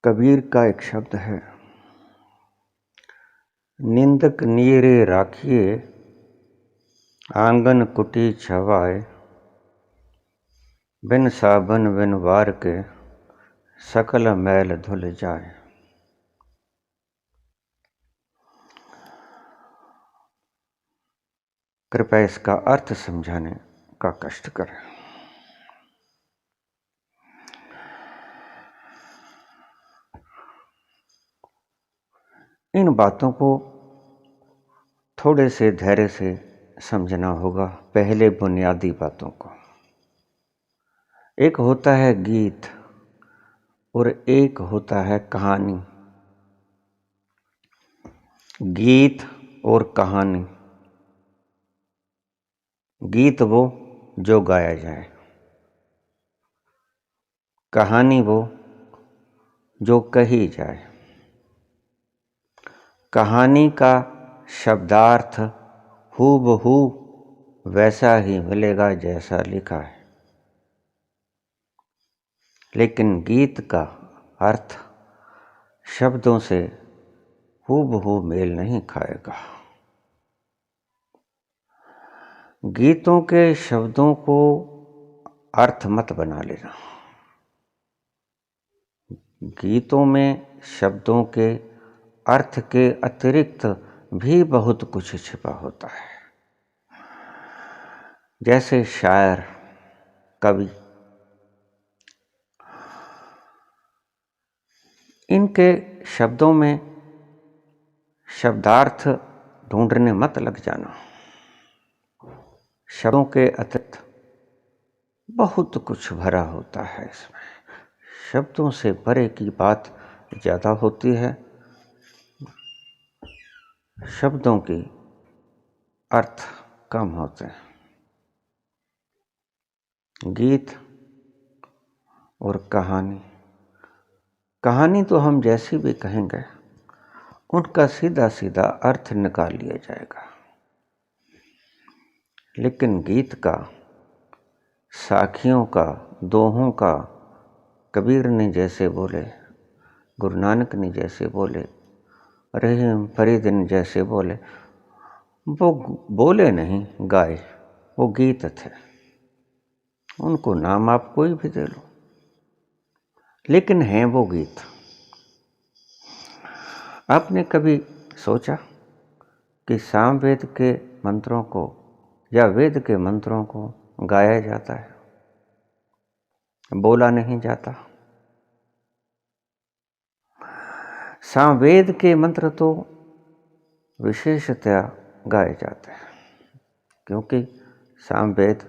कबीर का एक शब्द है, निंदक नीरे राखिए आंगन कुटी छवाए, बिन साबन बिन वार के सकल मैल धुल जाए। कृपया इसका अर्थ समझाने का कष्ट करें। इन बातों को थोड़े से धैर्य से समझना होगा। पहले बुनियादी बातों को, एक होता है गीत और एक होता है कहानी। गीत और कहानी, गीत वो जो गाया जाए, कहानी वो जो कही जाए। कहानी का शब्दार्थ हूबहू वैसा ही मिलेगा जैसा लिखा है, लेकिन गीत का अर्थ शब्दों से हूबहू मेल नहीं खाएगा। गीतों के शब्दों को अर्थ मत बना लेना। गीतों में शब्दों के अर्थ के अतिरिक्त भी बहुत कुछ छिपा होता है। जैसे शायर, कवि, इनके शब्दों में शब्दार्थ ढूंढने मत लग जाना। शब्दों के अतिरिक्त बहुत कुछ भरा होता है इसमें। शब्दों से परे की बात ज़्यादा होती है, शब्दों की अर्थ कम होते हैं। गीत और कहानी, कहानी तो हम जैसी भी कहेंगे उनका सीधा सीधा अर्थ निकाल लिया जाएगा, लेकिन गीत का, साखियों का, दोहों का, कबीर ने जैसे बोले, गुरु नानक ने जैसे बोले, रहीम फरीद ने जैसे बोले, वो बोले नहीं, गाए। वो गीत थे। उनको नाम आप कोई भी दे लो, लेकिन हैं वो गीत। आपने कभी सोचा कि सामवेद के मंत्रों को या वेद के मंत्रों को गाया जाता है, बोला नहीं जाता? सामवेद के मंत्र तो विशेषतया गाए जाते हैं, क्योंकि सामवेद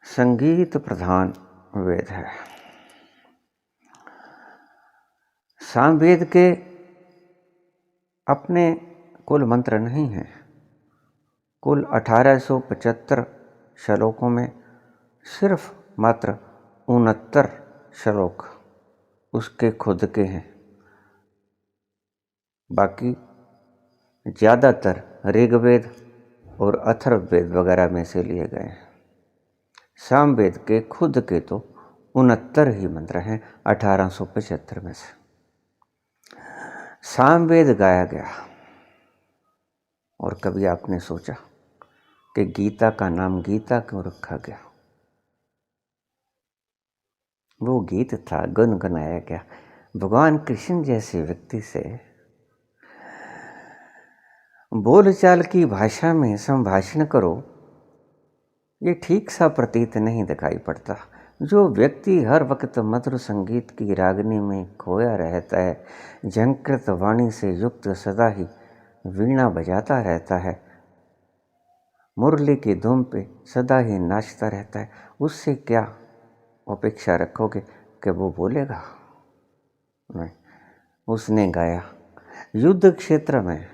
संगीत प्रधान वेद है। सामवेद के अपने कुल मंत्र नहीं हैं। कुल 1875 श्लोकों में सिर्फ मात्र 69 श्लोक उसके खुद के हैं। बाकी ज़्यादातर ऋग्वेद और अथर्ववेद वगैरह में से लिए गए हैं। सामवेद के खुद के तो 69 ही मंत्र हैं 1875 में से। सामवेद गाया गया, और कभी आपने सोचा कि गीता का नाम गीता क्यों रखा गया? वो गीत था, गुनगुनाया गया। भगवान कृष्ण जैसे व्यक्ति से बोलचाल की भाषा में संभाषण करो, ये ठीक सा प्रतीत नहीं दिखाई पड़ता। जो व्यक्ति हर वक्त मधुर संगीत की रागनी में खोया रहता है, झंकृत वाणी से युक्त सदा ही वीणा बजाता रहता है, मुरली की धुन पे सदा ही नाचता रहता है, उससे क्या अपेक्षा रखोगे कि वो बोलेगा? नहीं। उसने गाया युद्ध क्षेत्र में,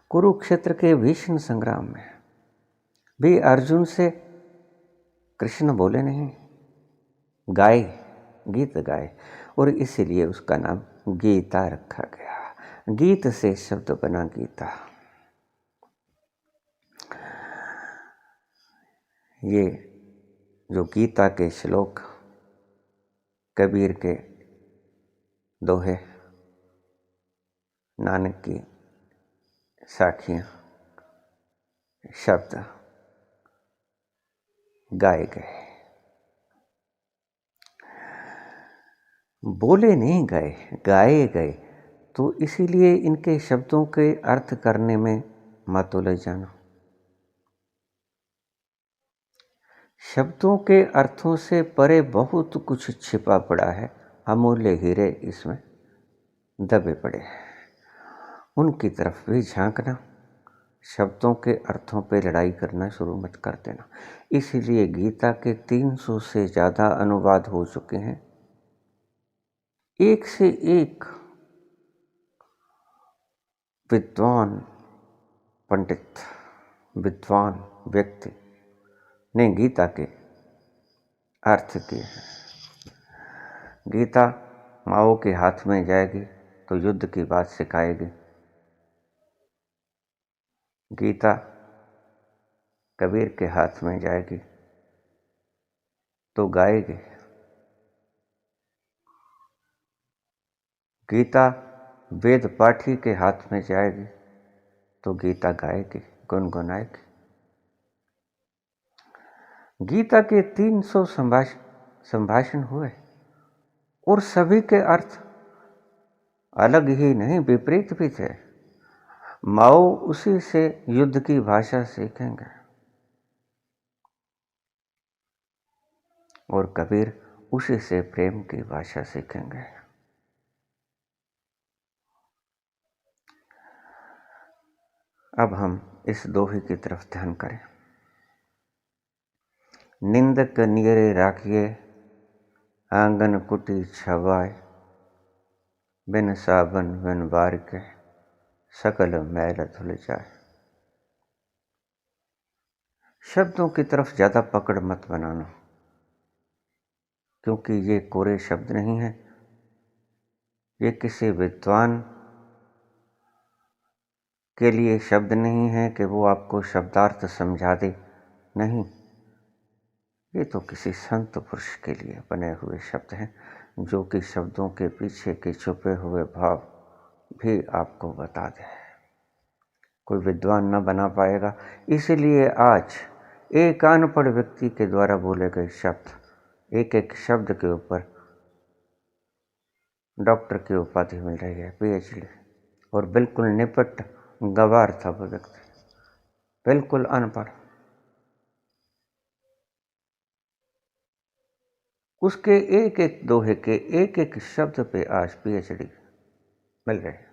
कुरुक्षेत्र के भीषण संग्राम में भी अर्जुन से कृष्ण बोले नहीं, गाए, गीत गाए, और इसीलिए उसका नाम गीता रखा गया। गीत से शब्द बना गीता। ये जो गीता के श्लोक कबीर के दोहे, नानक की साखियाँ, शब्द गाए गए, बोले नहीं गए, गाए गए। तो इसीलिए इनके शब्दों के अर्थ करने में मत उलझ जाना। शब्दों के अर्थों से परे बहुत कुछ छिपा पड़ा है, अमूल्य हीरे इसमें दबे पड़े हैं, उनकी तरफ भी झांकना। शब्दों के अर्थों पे लड़ाई करना शुरू मत कर देना। इसीलिए गीता के 300 से ज़्यादा अनुवाद हो चुके हैं। एक से एक विद्वान पंडित, विद्वान व्यक्ति ने गीता के अर्थ किए हैं। गीता माओ के हाथ में जाएगी तो युद्ध की बात सिखाएगी। गीता कबीर के हाथ में जाएगी तो गाएगी। गीता वेद पाठी के हाथ में जाएगी तो गीता गाएगी, गुनगुनाएगी। गीता के 300 संभाषण हुए और सभी के अर्थ अलग ही नहीं, विपरीत भी थे। माओ उसी से युद्ध की भाषा सीखेंगे और कबीर उसी से प्रेम की भाषा सीखेंगे। अब हम इस दोहे की तरफ ध्यान करें। निंदक नियरे राखिए, आंगन कुटी छवाए, बिन साबन बिन बार के, सकल मैल धुल जाए। शब्दों की तरफ ज़्यादा पकड़ मत बनाना, क्योंकि ये कोरे शब्द नहीं हैं। ये किसी विद्वान के लिए शब्द नहीं है कि वो आपको शब्दार्थ समझा दे, नहीं। ये तो किसी संत पुरुष के लिए बने हुए शब्द हैं, जो कि शब्दों के पीछे के छुपे हुए भाव भी आपको बता दे। कोई विद्वान न बना पाएगा। इसीलिए आज एक अनपढ़ व्यक्ति के द्वारा बोले गए शब्द, एक एक शब्द के ऊपर डॉक्टर की उपाधि मिल रही है, PhD। और बिल्कुल निपट गंवार था वो व्यक्ति, बिल्कुल अनपढ़। उसके एक एक दोहे के एक एक शब्द पे आज PhD मिल रहे हैं,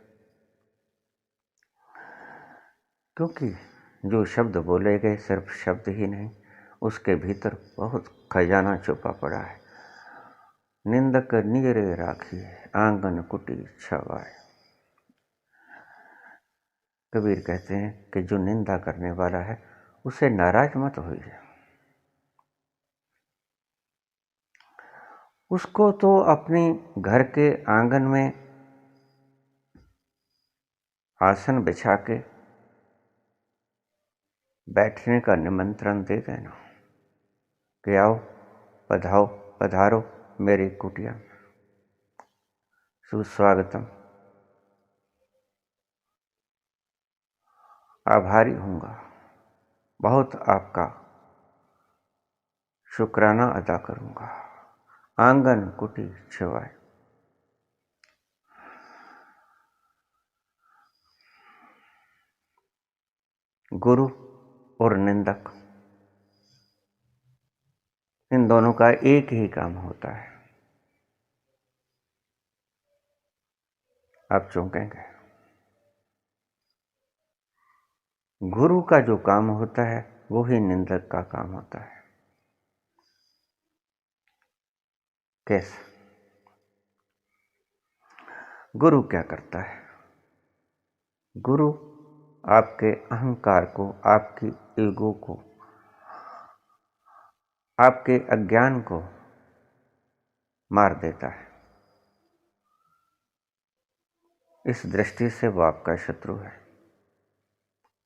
क्योंकि जो शब्द बोले गए सिर्फ शब्द ही नहीं, उसके भीतर बहुत खजाना छुपा पड़ा है। निंदक नियरे राखिए, आंगन कुटी छवाए। कबीर कहते हैं कि जो निंदा करने वाला है उसे नाराज मत होइए। उसको तो अपने घर के आंगन में आसन बिछा के बैठने का निमंत्रण दे देना कि आओ, पधाओ, पधारो मेरी कुटिया में, सुस्वागतम। आभारी हूँगा, बहुत आपका शुक्राना अदा करूँगा। आंगन कुटी छवाए। गुरु और निंदक, इन दोनों का एक ही काम होता है। आप चौंकेंगे। गुरु का जो काम होता है वो ही निंदक का काम होता है। कैसे? गुरु क्या करता है? गुरु आपके अहंकार को, आपकी ईगो को, आपके अज्ञान को मार देता है। इस दृष्टि से वो आपका शत्रु है।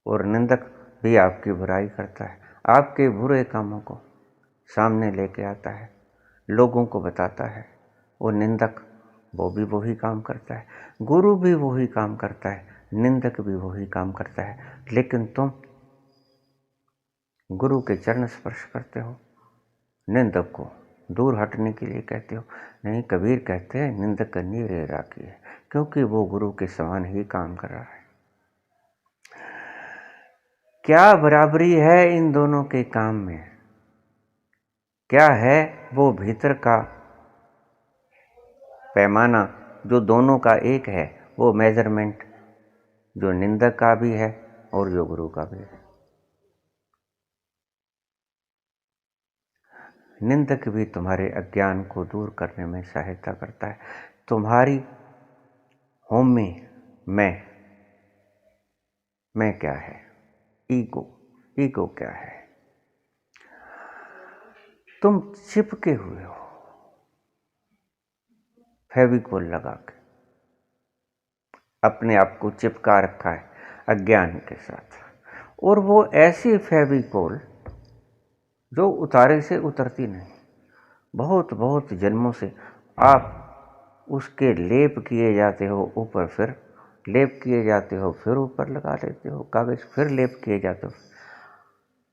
और निंदक भी आपकी बुराई करता है, आपके बुरे कामों को सामने लेके आता है, लोगों को बताता है वो निंदक वो भी वही काम करता है, गुरु भी वही काम करता है, निंदक भी वही काम करता है। लेकिन तुम गुरु के चरण स्पर्श करते हो, निंदक को दूर हटने के लिए कहते हो। नहीं, कबीर कहते हैं निंदक करनी रे राखी है, क्योंकि वो गुरु के समान ही काम कर रहा है। क्या बराबरी है इन दोनों के काम में? क्या है वो भीतर का पैमाना जो दोनों का एक है, वो मेजरमेंट जो निंदक का भी है और जो गुरु का भी है। निंदक भी तुम्हारे अज्ञान को दूर करने में सहायता करता है। तुम्हारी होम में मैं क्या है, ईगो क्या है। तुम चिपके हुए हो फेविकोल लगा के, अपने आप को चिपका रखा है अज्ञान के साथ। और वो ऐसी फेविकोल जो उतारे से उतरती नहीं। बहुत जन्मों से आप उसके लेप किए जाते हो ऊपर, फिर लेप किए जाते हो, फिर ऊपर लगा लेते हो कागज, फिर लेप किए जाते हो।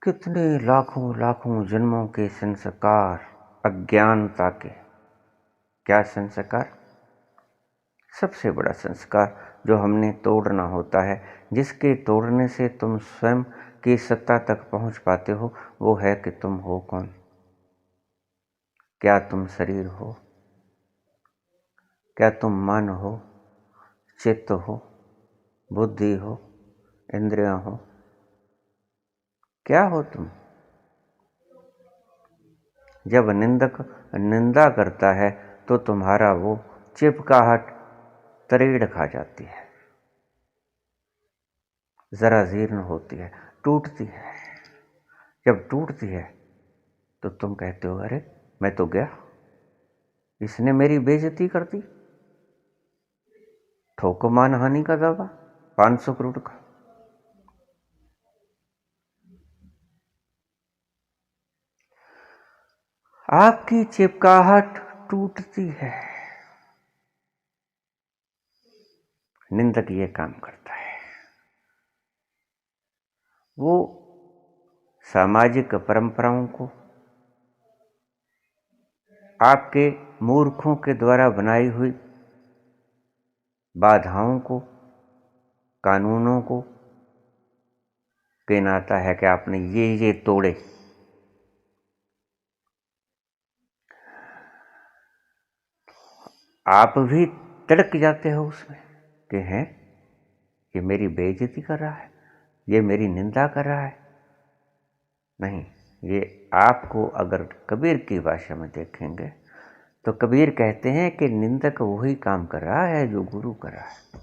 कितने लाखों जन्मों के संस्कार अज्ञानता के। क्या संस्कार? सबसे बड़ा संस्कार जो हमने तोड़ना होता है, जिसके तोड़ने से तुम स्वयं की सत्ता तक पहुंच पाते हो, वो है कि तुम हो कौन। क्या तुम शरीर हो? क्या तुम मन हो, चित्त हो, बुद्धि हो, इंद्रियां हो? क्या हो तुम? जब निंदक निंदा करता है तो तुम्हारा वो चिपकाहट तरीड़ खा जाती है, जरा जीर्ण होती है, टूटती है। जब टूटती है तो तुम कहते हो, अरे मैं तो गया, इसने मेरी बेइज्जती कर दी। ठोको मानहानि का दावा 500 करोड़ का। आपकी चिपकाहट टूटती है। निंदक ये काम करता है। वो सामाजिक परंपराओं को, आपके मूर्खों के द्वारा बनाई हुई बाधाओं को, कानूनों को गिनाता है कि आपने ये तोड़े। आप भी तड़क जाते हो उसमें कि हैं ये मेरी बेइज्जती कर रहा है, ये मेरी निंदा कर रहा है। नहीं, ये आपको अगर कबीर की भाषा में देखेंगे तो कबीर कहते हैं कि निंदक वही काम कर रहा है जो गुरु कर रहा है।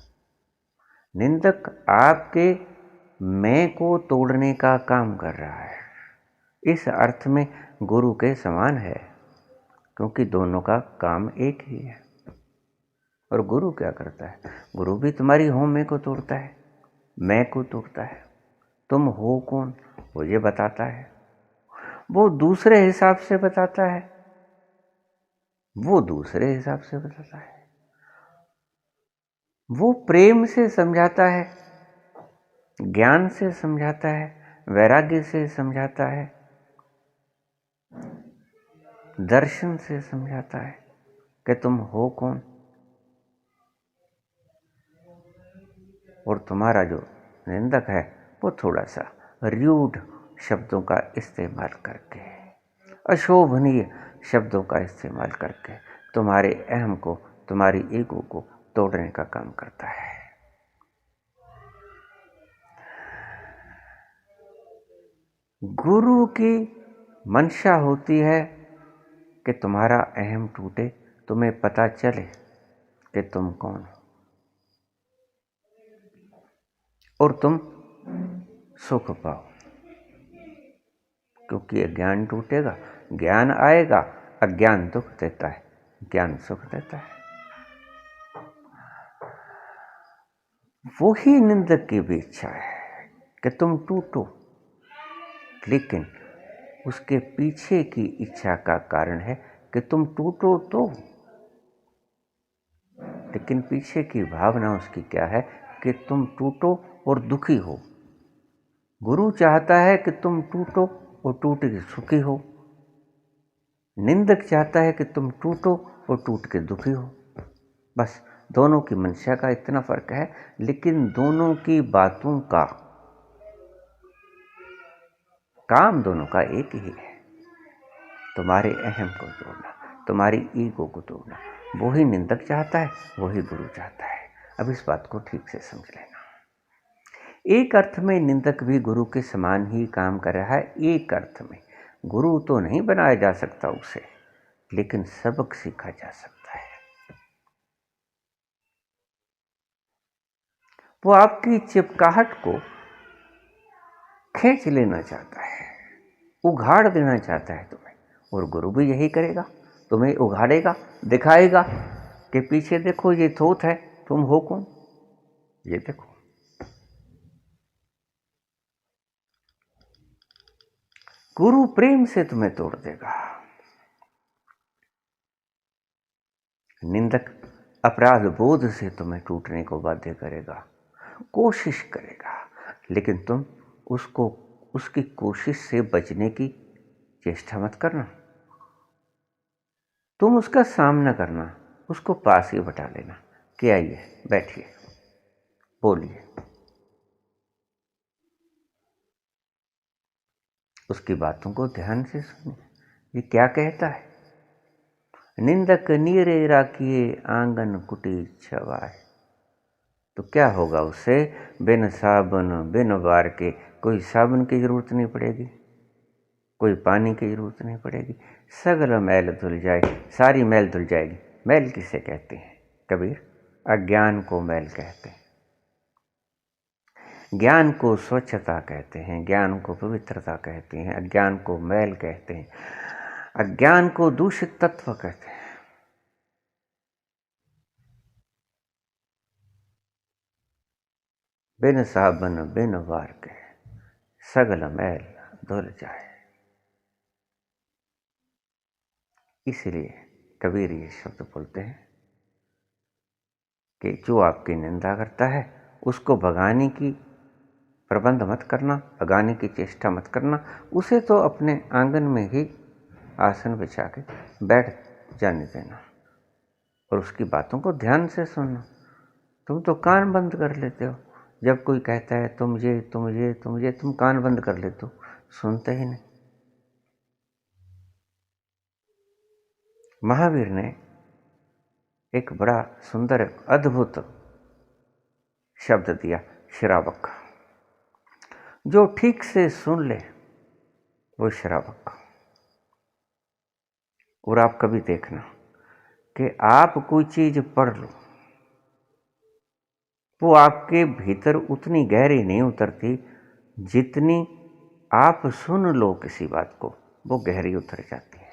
निंदक आपके मैं को तोड़ने का काम कर रहा है। इस अर्थ में गुरु के समान है, क्योंकि दोनों का काम एक ही है। और गुरु क्या करता है? गुरु भी तुम्हारी होम में को तोड़ता है, मैं को तोड़ता है। तुम हो कौन वो ये बताता है। वो दूसरे हिसाब से बताता है, वो दूसरे हिसाब से बताता है। वो प्रेम से समझाता है, ज्ञान से समझाता है, वैराग्य से समझाता है, दर्शन से समझाता है कि तुम हो कौन। और तुम्हारा जो निंदक है वो थोड़ा सा र्यूड शब्दों का इस्तेमाल करके, अशोभनीय शब्दों का इस्तेमाल करके तुम्हारे अहम को, तुम्हारी ईगो को तोड़ने का काम करता है। गुरु की मंशा होती है कि तुम्हारा अहम टूटे, तुम्हें पता चले कि तुम कौन हो और तुम सुख पाओ। क्योंकि अज्ञान टूटेगा, ज्ञान आएगा। अज्ञान दुख देता है, ज्ञान सुख देता है। वो ही निंदक की भी इच्छा है कि तुम टूटो, लेकिन उसके पीछे की इच्छा का कारण है कि तुम टूटो तो लेकिन पीछे की भावना उसकी क्या है कि तुम टूटो और दुखी हो। गुरु चाहता है कि तुम टूटो और टूट के सुखी हो, निंदक चाहता है कि तुम टूटो और टूट के दुखी हो। बस दोनों की मंशा का इतना फर्क है, लेकिन दोनों की बातों का काम दोनों का एक ही है, तुम्हारे अहम को तोड़ना, तुम्हारी ईगो को तोड़ना। वही निंदक चाहता है, वही गुरु चाहता है। अब इस बात को ठीक से समझ लेना। एक अर्थ में निंदक भी गुरु के समान ही काम कर रहा है। एक अर्थ में गुरु तो नहीं बनाया जा सकता उसे, लेकिन सबक सीखा जा सकता है। वो आपकी चिपकाहट को खींच लेना चाहता है, उघाड़ देना चाहता है तुम्हें, और गुरु भी यही करेगा, तुम्हें उघाड़ेगा, दिखाएगा कि पीछे देखो ये थोथ है, तुम हो कौन, ये देखो। गुरु प्रेम से तुम्हें तोड़ देगा, निंदक अपराध बोध से तुम्हें टूटने को बाध्य करेगा, कोशिश करेगा, लेकिन तुम उसको उसकी कोशिश से बचने की चेष्टा मत करना। तुम उसका सामना करना, उसको पास ही बैठा लेना कि आइए बैठिए, बोलिए, उसकी बातों को ध्यान से सुनिए, ये क्या कहता है। निंदक नीरे राखिए आंगन कुटी छवाए। तो क्या होगा उससे, बिन साबुन बिन बार के, कोई साबुन की जरूरत नहीं पड़ेगी, कोई पानी की जरूरत नहीं पड़ेगी, सगल मैल धुल जाए, सारी मैल धुल जाएगी। मैल किसे कहते हैं कबीर? अज्ञान को मैल कहते हैं, ज्ञान को स्वच्छता कहते हैं, ज्ञान को पवित्रता कहते हैं, अज्ञान को मैल कहते हैं, अज्ञान को दूषित तत्व कहते हैं। बिन साबन बिन वार के सगल मैल धुल जाए। इसलिए कबीर ये शब्द बोलते हैं कि जो आपकी निंदा करता है उसको भगाने की प्रबंध मत करना, भगाने की चेष्टा मत करना, उसे तो अपने आंगन में ही आसन बिछा के बैठ जाने देना और उसकी बातों को ध्यान से सुनना। तुम तो कान बंद कर लेते हो, जब कोई कहता है तुम ये तुम ये तुम ये, तुम कान बंद कर लेते हो, सुनते ही नहीं। महावीर ने एक बड़ा सुंदर अद्भुत शब्द दिया, श्रावक। जो ठीक से सुन ले वो श्रावक। और आप कभी देखना कि आप कोई चीज पढ़ लो, वो आपके भीतर उतनी गहरी नहीं उतरती जितनी आप सुन लो किसी बात को, वो गहरी उतर जाती है।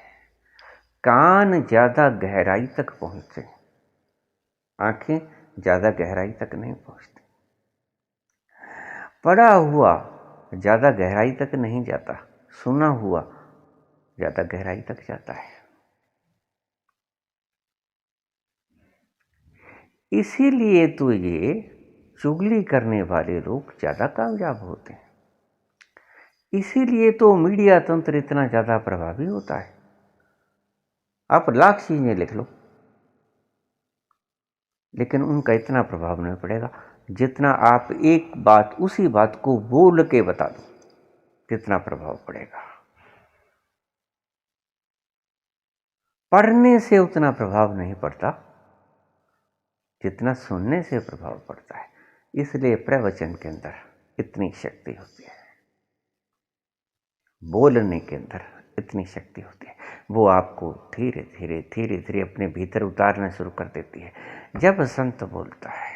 कान ज्यादा गहराई तक पहुंचते, आंखें ज्यादा गहराई तक नहीं पहुंचती। पढ़ा हुआ ज्यादा गहराई तक नहीं जाता, सुना हुआ ज्यादा गहराई तक जाता है। इसीलिए तो ये चुगली करने वाले लोग ज्यादा कामयाब होते हैं, इसीलिए तो मीडिया तंत्र इतना ज्यादा प्रभावी होता है। आप लाख चीजें लिख लो, लेकिन उनका इतना प्रभाव नहीं पड़ेगा जितना आप एक बात उसी बात को बोल के बता दो, कितना प्रभाव पड़ेगा। पढ़ने से उतना प्रभाव नहीं पड़ता जितना सुनने से प्रभाव पड़ता है। इसलिए प्रवचन के अंदर इतनी शक्ति होती है, बोलने के अंदर इतनी शक्ति होती है। वो आपको धीरे धीरे धीरे धीरे अपने भीतर उतारना शुरू कर देती है। जब संत बोलता है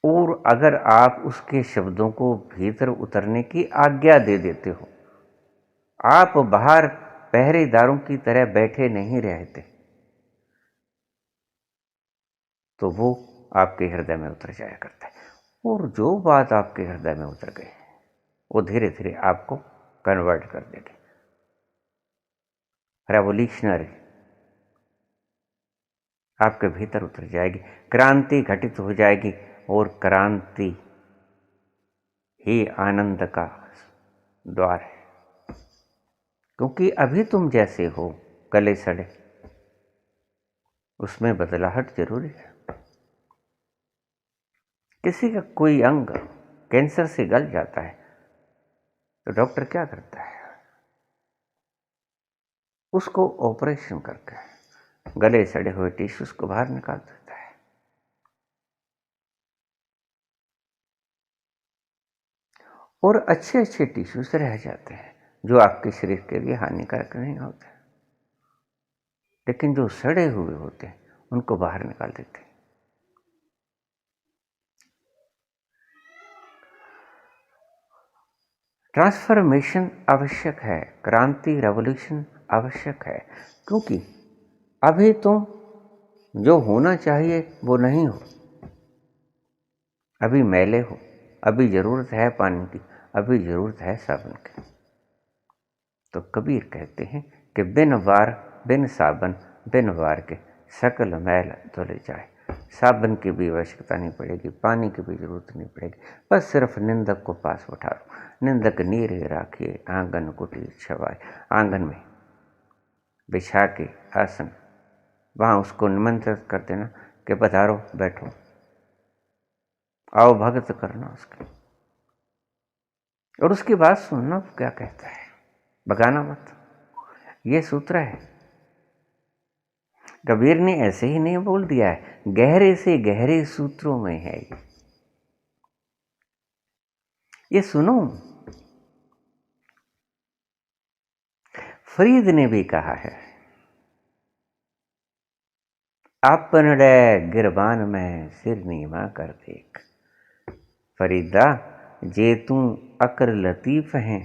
और अगर आप उसके शब्दों को भीतर उतरने की आज्ञा दे देते हो, आप बाहर पहरेदारों की तरह बैठे नहीं रहते, तो वो आपके हृदय में उतर जाया करता है। और जो बात आपके हृदय में उतर गई वो धीरे धीरे आपको कन्वर्ट कर देगी। रेवोल्यूशनरी आपके भीतर उतर जाएगी, क्रांति घटित हो जाएगी, और क्रांति ही आनंद का द्वार है। क्योंकि अभी तुम जैसे हो गले सड़े, उसमें बदलाहट जरूरी है। किसी का कोई अंग कैंसर से गल जाता है तो डॉक्टर क्या करता है? उसको ऑपरेशन करके गले सड़े हुए टिश्यूज को बाहर निकाल देता है। और अच्छे अच्छे टिश्यूज रह जाते हैं जो आपके शरीर के लिए हानिकारक नहीं होते, लेकिन जो सड़े हुए होते हैं उनको बाहर निकाल देते हैं। ट्रांसफॉर्मेशन आवश्यक है, क्रांति रेवोल्यूशन आवश्यक है, क्योंकि अभी तुम जो होना चाहिए वो नहीं हो। अभी मैले हो, अभी जरूरत है पानी की, अभी जरूरत है साबुन की। तो कबीर कहते हैं कि बिन वार बिन साबन बिन वार के सकल मैल धुल जाए। साबन की भी आवश्यकता नहीं पड़ेगी, पानी की भी जरूरत नहीं पड़ेगी, बस सिर्फ निंदक को पास उठा लो। निंदक नीरे राखिए आंगन कुटीर छवाए। आंगन में बिछा के आसन, वहाँ उसको निमंत्रित कर देना कि पधारो, बैठो, आओ भगत करना उसके, और उसकी बात सुनना क्या कहता है, भगाना मत। ये सूत्र है, कबीर ने ऐसे ही नहीं बोल दिया है, गहरे से गहरे सूत्रों में है ये सुनो। फरीद ने भी कहा है, आपनड़े गिरबान में सिर नीमा कर देख। फरीदा जे तू अकर लतीफ हैं,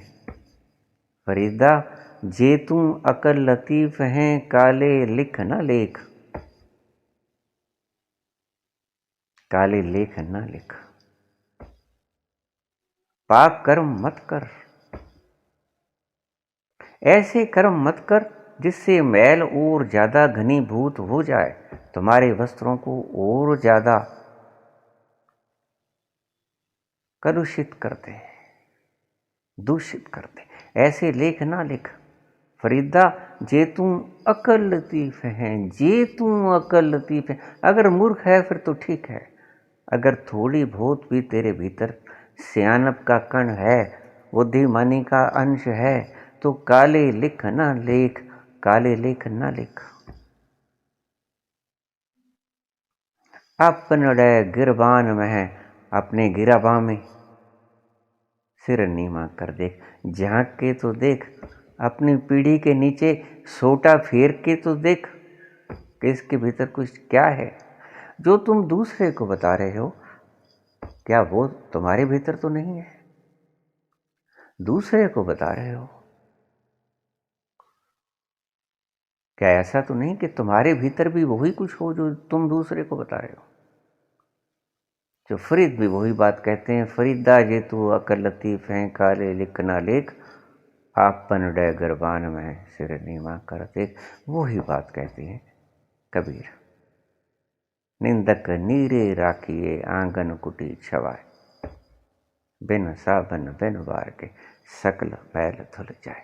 फरीदा जे तू अकर लतीफ हैं, काले लिख न लेख, काले लेख न लिख। पाप कर्म मत कर, ऐसे कर्म मत कर जिससे मैल और ज्यादा घनीभूत हो जाए, तुम्हारे वस्त्रों को और ज्यादा कलुषित कर दे, दूषित कर दे। ऐसे लेख ना लिख। फरीदा जे तू अकल लतीफ है, जे तू अकल लतीफ है। अगर मूर्ख है फिर तो ठीक है, अगर थोड़ी बहुत भी तेरे भीतर सियानप का कण है, बुद्धिमानी का अंश है, तो काले लिख ना लेख, काले लेख ना लिख। अपनड़े गिरबान में है, अपने गिराबा में सिर नीमा कर देख। झांक के तो देख, अपनी पीढ़ी के नीचे सोटा फेर के तो देख कि इसके भीतर कुछ क्या है। जो तुम दूसरे को बता रहे हो, क्या वो तुम्हारे भीतर तो नहीं है? दूसरे को बता रहे हो, क्या ऐसा तो नहीं कि तुम्हारे भीतर भी वही कुछ हो जो तुम दूसरे को बता रहे हो? जो फरीद भी वही बात कहते हैं, फरीदा जे तू अकल लतीफ हैं, काले लिख ना लेख, आपन डे गरबान में सिर नीमा कर देख। वही बात कहते हैं कबीर। निंदक नीरे राखिए आंगन कुटी छवाए, बिन साबन बिन वार के सकल मैल धुल जाए।